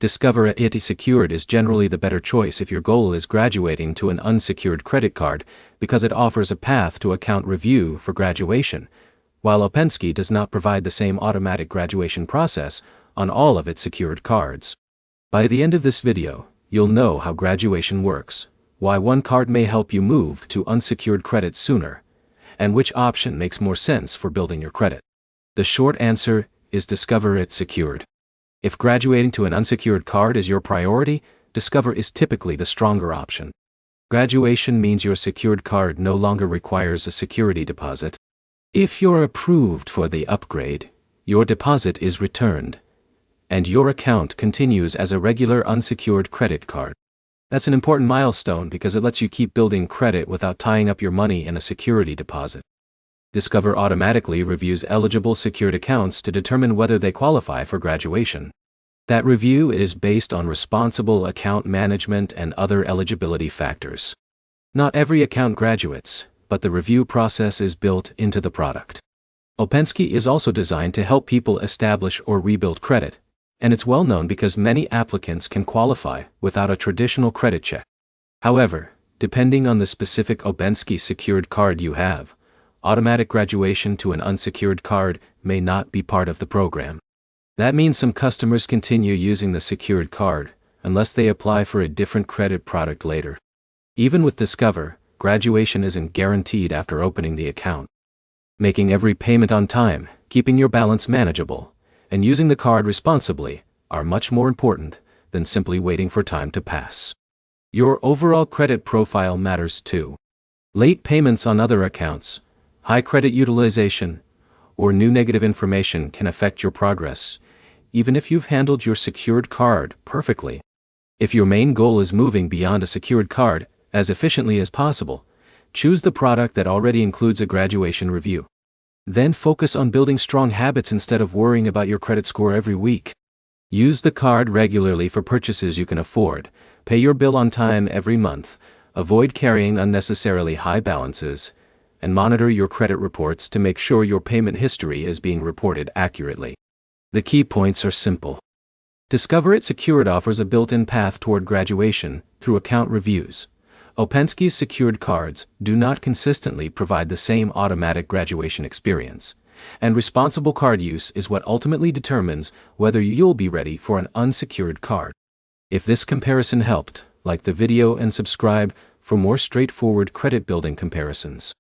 Discover it secured is generally the better choice if your goal is graduating to an unsecured credit card because it offers a path to account review for graduation, while OpenSky does not provide the same automatic graduation process on all of its secured cards. By the end of this video, you'll know how graduation works, why one card may help you move to unsecured credit sooner, and which option makes more sense for building your credit. The short answer is Discover it secured. If graduating to an unsecured card is your priority, Discover is typically the stronger option. Graduation means your secured card no longer requires a security deposit. If you're approved for the upgrade, your deposit is returned, and your account continues as a regular unsecured credit card. That's an important milestone because it lets you keep building credit without tying up your money in a security deposit. Discover automatically reviews eligible secured accounts to determine whether they qualify for graduation. That review is based on responsible account management and other eligibility factors. Not every account graduates, but the review process is built into the product. OpenSky is also designed to help people establish or rebuild credit, and it's well known because many applicants can qualify without a traditional credit check. However, depending on the specific OpenSky secured card you have, automatic graduation to an unsecured card may not be part of the program. That means some customers continue using the secured card unless they apply for a different credit product later. Even with Discover, graduation isn't guaranteed after opening the account. Making every payment on time, keeping your balance manageable, and using the card responsibly are much more important than simply waiting for time to pass. Your overall credit profile matters too. Late payments on other accounts, high credit utilization, or new negative information can affect your progress, even if you've handled your secured card perfectly. If your main goal is moving beyond a secured card as efficiently as possible, choose the product that already includes a graduation review. Then focus on building strong habits instead of worrying about your credit score every week. Use the card regularly for purchases you can afford, pay your bill on time every month, avoid carrying unnecessarily high balances, and monitor your credit reports to make sure your payment history is being reported accurately. The key points are simple. Discover it secured offers a built-in path toward graduation through account reviews. OpenSky's secured cards do not consistently provide the same automatic graduation experience, and responsible card use is what ultimately determines whether you'll be ready for an unsecured card. If this comparison helped, like the video and subscribe for more straightforward credit building comparisons.